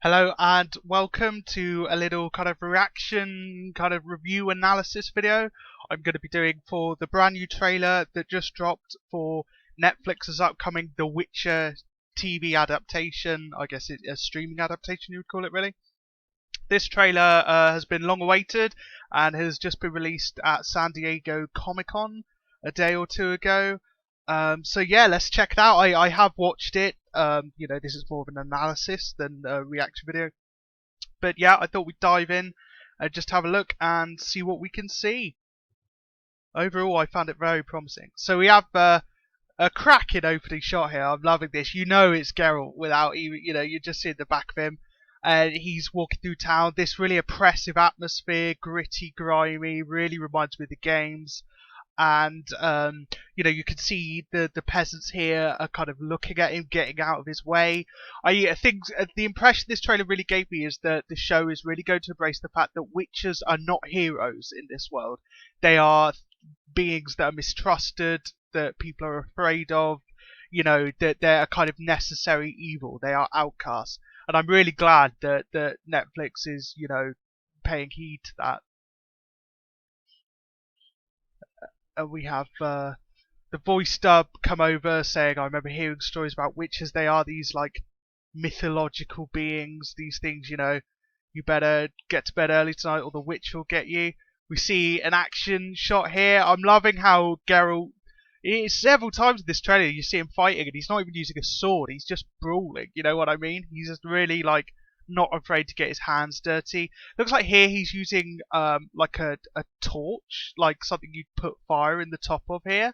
Hello and welcome to a little kind of reaction, kind of review analysis video I'm going to be doing for the brand new trailer that just dropped for Netflix's upcoming The Witcher TV adaptation. I guess it's a streaming adaptation you would call it, really. This trailer has been long awaited and has just been released at San Diego Comic-Con a day or two ago. So yeah, let's check it out. I have watched it. This is more of an analysis than a reaction video. But yeah, I thought we'd dive in and just have a look and see what we can see. Overall, I found it very promising. So we have a cracking opening shot here. I'm loving this. You know it's Geralt without even, you just see the back of him. And he's walking through town. This really oppressive atmosphere, gritty, grimy, really reminds me of the games. And you can see the peasants here are kind of looking at him, getting out of his way. I think the impression this trailer really gave me is that the show is really going to embrace the fact that witches are not heroes in this world. They are beings that are mistrusted, that people are afraid of. That they're a kind of necessary evil. They are outcasts, and I'm really glad that Netflix is paying heed to that. We have the voice dub come over saying, I remember hearing stories about witches. They are these like mythological beings, these things, you better get to bed early tonight or the witch will get you. We see an action shot here. I'm loving how Geralt, several times in this trailer you see him fighting and he's not even using a sword, he's just brawling, you know what I mean? He's just really like not afraid to get his hands dirty. Looks like here he's using like a torch, like something you'd put fire in the top of here.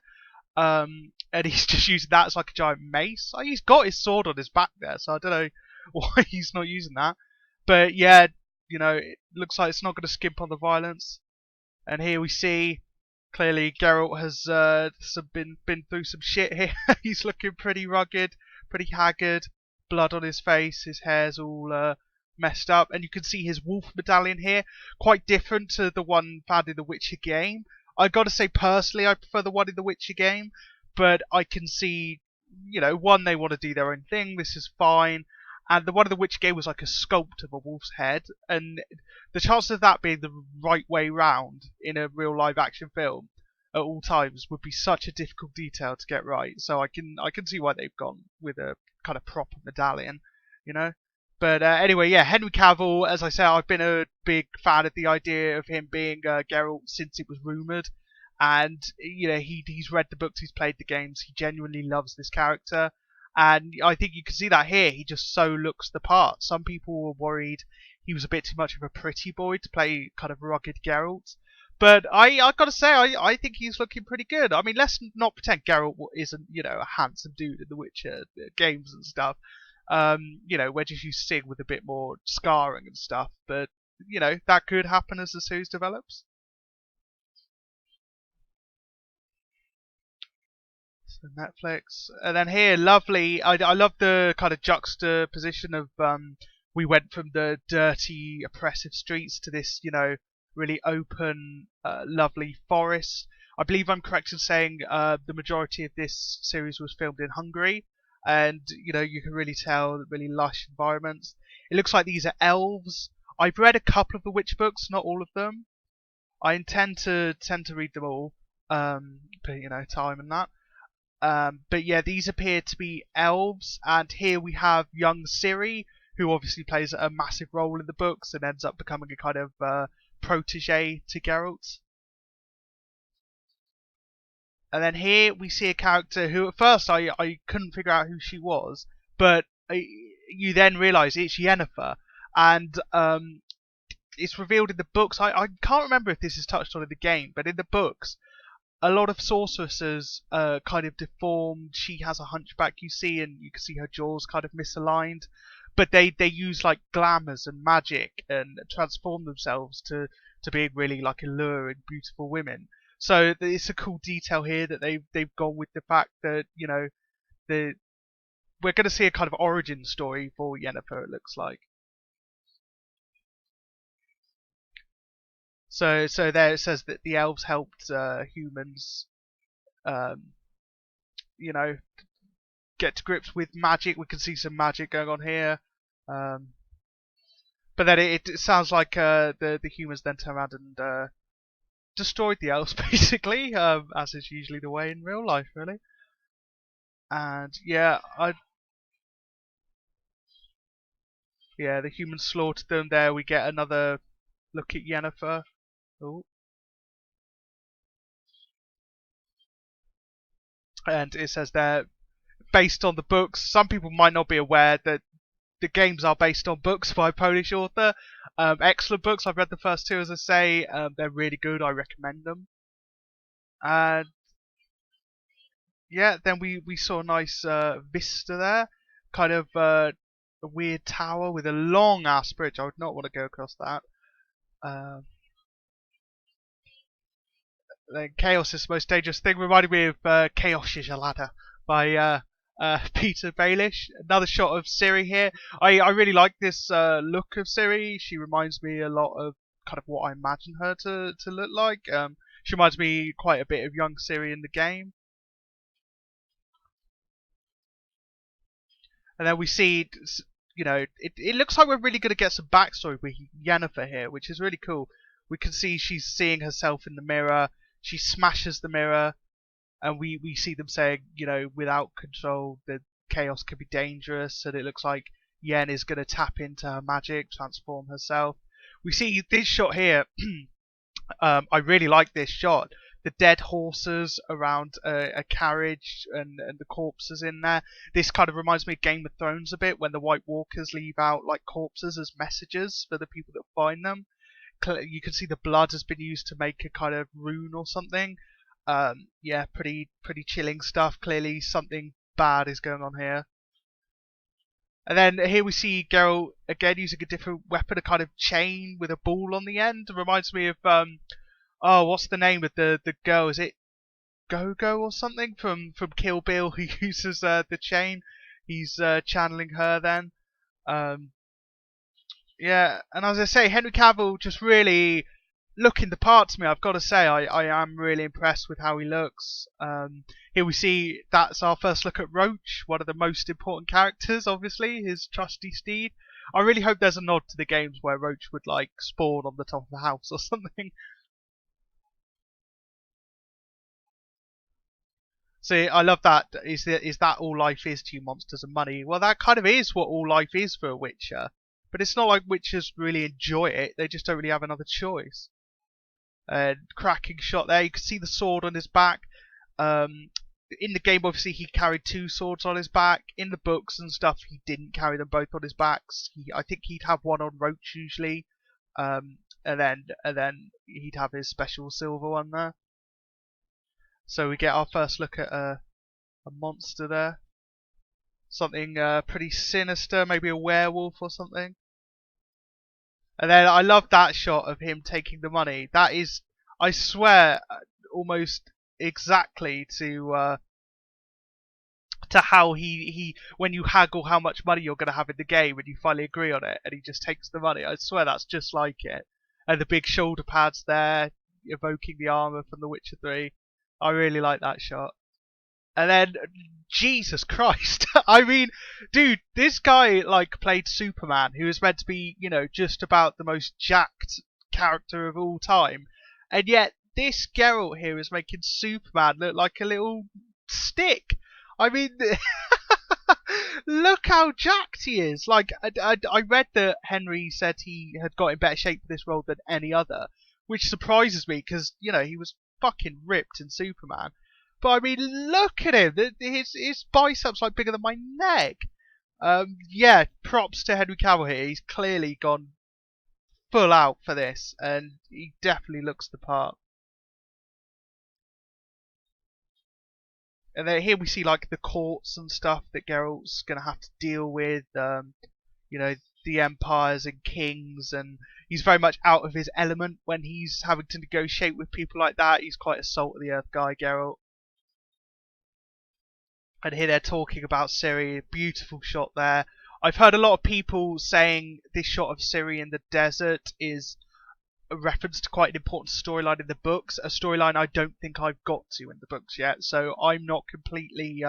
And he's just using that as like a giant mace. Like, he's got his sword on his back there, so I don't know why he's not using that. But yeah, it looks like it's not going to skimp on the violence. And here we see clearly Geralt has been through some shit here. He's looking pretty rugged, pretty haggard, blood on his face, his hair's all messed up, and you can see his wolf medallion here, quite different to the one found in the Witcher game. I gotta say personally I prefer the one in the Witcher game, but I can see, one, they want to do their own thing, this is fine. And the one in the Witcher game was like a sculpt of a wolf's head, and the chances of that being the right way round in a real live action film at all times would be such a difficult detail to get right. So I can see why they've gone with a kind of proper medallion, you know. But anyway, yeah, Henry Cavill, as I say, I've been a big fan of the idea of him being Geralt since it was rumored, and he's read the books, he's played the games, he genuinely loves this character. And I think you can see that here. He just so looks the part. Some people were worried he was a bit too much of a pretty boy to play kind of rugged Geralt. But I gotta say, I think he's looking pretty good. I mean, let's not pretend Geralt isn't, a handsome dude in the Witcher games and stuff. We're just used to seeing with a bit more scarring and stuff. But, that could happen as the series develops. So Netflix, and then here, lovely. I love the kind of juxtaposition of we went from the dirty, oppressive streets to this, really open, lovely forest. I believe I'm correct in saying the majority of this series was filmed in Hungary, and you can really tell really lush environments. It looks like these are elves. I've read a couple of the witch books, not all of them. I intend to tend to read them all, but time and that. But yeah, these appear to be elves, and here we have young Ciri, who obviously plays a massive role in the books and ends up becoming a kind of protege to Geralt. And then here we see a character who at first I couldn't figure out who she was, but you then realise it's Yennefer, and it's revealed in the books. I can't remember if this is touched on in the game, but in the books a lot of sorceresses are kind of deformed. She has a hunchback, you see, and you can see her jaws kind of misaligned. But they use like glamours and magic and transform themselves to being really like alluring, beautiful women. So it's a cool detail here that they've gone with the fact that the we're going to see a kind of origin story for Yennefer. It looks like. So there it says that the elves helped humans um, you know, get to grips with magic. We can see some magic going on here. Um, But then it sounds like the humans then turn around and destroyed the elves basically, as is usually the way in real life, really. And the humans slaughtered them. There we get another look at Yennefer. Oh. And it says there, based on the books. Some people might not be aware that the games are based on books by a Polish author. Excellent books. I've read the first two, as I say. They're really good. I recommend them. And yeah, then we saw a nice vista there, kind of a weird tower with a long ass bridge. I would not want to go across that. Um, then Chaos is the most dangerous thing. Reminded me of Chaos is a Ladder by Peter Baelish. Another shot of Ciri here. I really like this look of Ciri. She reminds me a lot of kind of what I imagine her to look like. She reminds me quite a bit of young Ciri in the game. And then we see, it looks like we're really going to get some backstory with Yennefer here, which is really cool. We can see she's seeing herself in the mirror. She smashes the mirror, and we see them saying, without control, the chaos could be dangerous. And it looks like Yen is going to tap into her magic, transform herself. We see this shot here. I really like this shot. The dead horses around a carriage and the corpses in there. This kind of reminds me of Game of Thrones a bit, when the White Walkers leave out like corpses as messages for the people that find them. You can see the blood has been used to make a kind of rune or something. Pretty chilling stuff. Clearly something bad is going on here. And then here we see Geralt again using a different weapon, a kind of chain with a ball on the end. It reminds me of what's the name of the girl? Is it Go-Go or something from Kill Bill, who uses the chain? He's channeling her then. And as I say, Henry Cavill just really looking the part to me. I've got to say, I am really impressed with how he looks. Here we see that's our first look at Roach, one of the most important characters, obviously, his trusty steed. I really hope there's a nod to the games where Roach would like spawn on the top of a house or something. See, I love that. Is that all life is to you, monsters and money? Well, that kind of is what all life is for a Witcher. But it's not like Witchers really enjoy it. They just don't really have another choice. Cracking shot there. You can see the sword on his back. In the game, obviously, he carried two swords on his back. In the books and stuff, he didn't carry them both on his backs. I think he'd have one on Roach usually, and then he'd have his special silver one there. So we get our first look at a monster there. Something pretty sinister, maybe a werewolf or something. And then I love that shot of him taking the money. That is, I swear, almost exactly to how he when you haggle how much money you're going to have in the game and you finally agree on it, and he just takes the money. I swear that's just like it. And the big shoulder pads there, evoking the armor from The Witcher 3. I really like that shot. And then, Jesus Christ. I mean, dude, this guy, like, played Superman, who was meant to be, just about the most jacked character of all time. And yet, this Geralt here is making Superman look like a little stick. I mean, look how jacked he is. Like, I read that Henry said he had got in better shape for this role than any other, which surprises me, because, he was fucking ripped in Superman. But I mean, look at him. His biceps like bigger than my neck. Props to Henry Cavill here. He's clearly gone full out for this, and he definitely looks the part. And then here we see like the courts and stuff that Geralt's gonna have to deal with. The empires and kings, and he's very much out of his element when he's having to negotiate with people like that. He's quite a salt of the earth guy, Geralt. And here they're talking about Ciri. Beautiful shot there. I've heard a lot of people saying this shot of Ciri in the desert is a reference to quite an important storyline in the books. A storyline I don't think I've got to in the books yet, so I'm not completely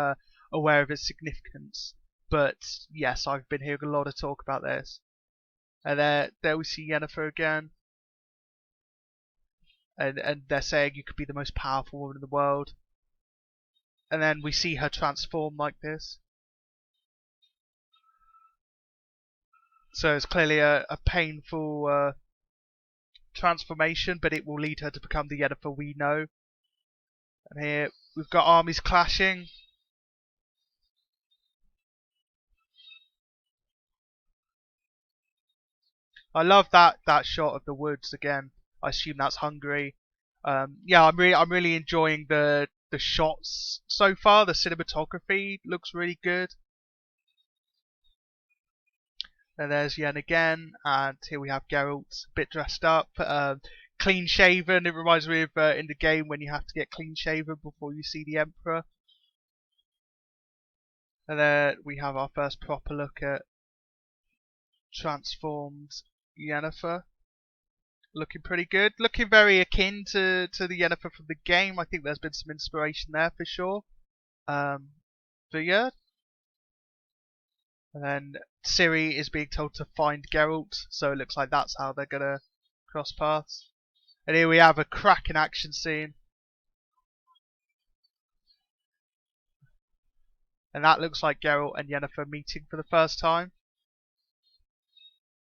aware of its significance. But yes, I've been hearing a lot of talk about this. And there we see Yennefer again. And they're saying you could be the most powerful woman in the world. And then we see her transform like this. So it's clearly a painful transformation, but it will lead her to become the Yennefer we know. And here we've got armies clashing. I love that shot of the woods again. I assume that's Hungary. Yeah, I'm really enjoying the shots so far. The cinematography looks really good. And there's Yen again, and here we have Geralt, a bit dressed up, clean shaven. It reminds me of in the game when you have to get clean shaven before you see the Emperor. And then we have our first proper look at transformed Yennefer. Looking pretty good. Looking very akin to the Yennefer from the game. I think there's been some inspiration there for sure. But yeah. And then Ciri is being told to find Geralt, so it looks like that's how they're gonna cross paths. And here we have a cracking action scene. And that looks like Geralt and Yennefer meeting for the first time.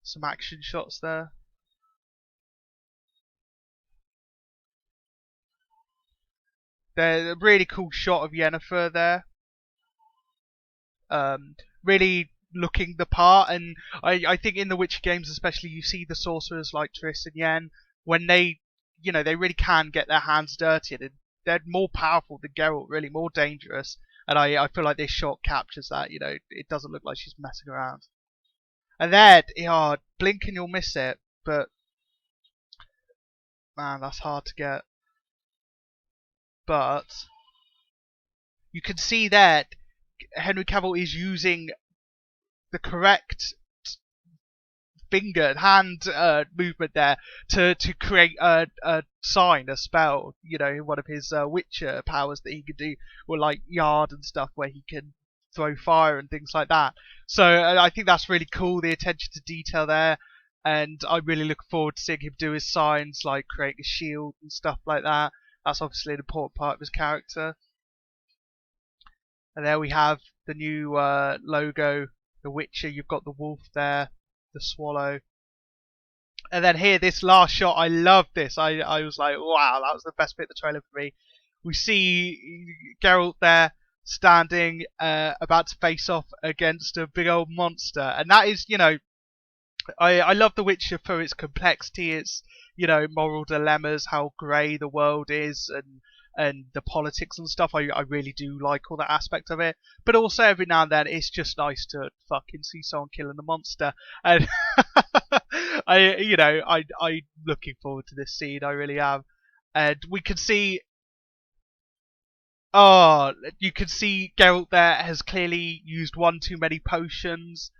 Some action shots there. There's a really cool shot of Yennefer there. Really looking the part, and I think in the Witcher games especially you see the sorcerers like Triss and Yen when they they really can get their hands dirty, and they're more powerful than Geralt, really more dangerous, and I feel like this shot captures that. It doesn't look like she's messing around. And there, blink and you'll miss it, but man, that's hard to get. But you can see that Henry Cavill is using the correct hand movement there to create a sign, a spell. One of his Witcher powers that he could do were like Yard and stuff, where he can throw fire and things like that. So I think that's really cool, the attention to detail there. And I really look forward to seeing him do his signs, like create a shield and stuff like that. That's obviously an important part of his character. And there we have the new logo, The Witcher. You've got the wolf there, the swallow. And then here, this last shot, I love this. I was like, wow, that was the best bit of the trailer for me. We see Geralt there, standing, about to face off against a big old monster. And that is, I love The Witcher for its complexity, its, moral dilemmas, how grey the world is, and the politics and stuff. I really do like all that aspect of it. But also every now and then it's just nice to fucking see someone killing the monster. And I'm looking forward to this scene, I really am. And we can see you can see Geralt there has clearly used one too many potions.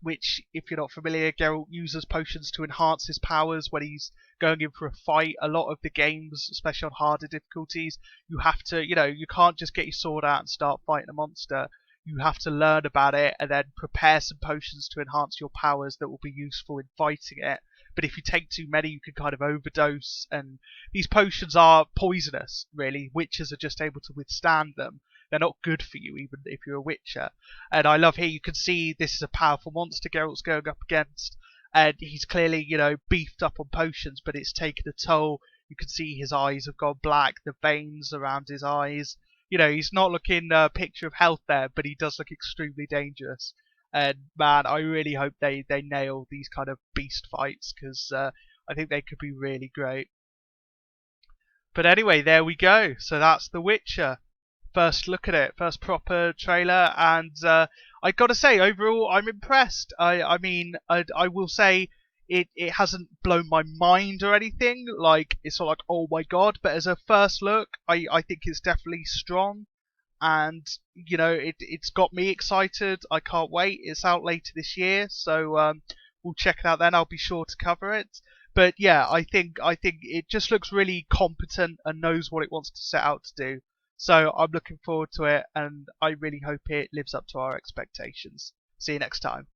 Which, if you're not familiar, Geralt uses potions to enhance his powers when he's going in for a fight. A lot of the games, especially on harder difficulties, you have to, you can't just get your sword out and start fighting a monster. You have to learn about it and then prepare some potions to enhance your powers that will be useful in fighting it. But if you take too many, you can kind of overdose, and these potions are poisonous, really. Witchers are just able to withstand them. They're not good for you, even if you're a Witcher. And I love here, you can see this is a powerful monster Geralt's going up against. And he's clearly, beefed up on potions, but it's taken a toll. You can see his eyes have gone black, the veins around his eyes. He's not looking a picture of health there, but he does look extremely dangerous. And man, I really hope they nail these kind of beast fights, because I think they could be really great. But anyway, there we go. So that's The Witcher. First look at it, first proper trailer, and I gotta say, overall, I'm impressed. I mean, I will say it hasn't blown my mind or anything. Like, it's not like, oh my god, but as a first look, I think it's definitely strong, and it's got me excited. I can't wait. It's out later this year, so we'll check it out then. I'll be sure to cover it. But yeah, I think it just looks really competent and knows what it wants to set out to do. So I'm looking forward to it, and I really hope it lives up to our expectations. See you next time.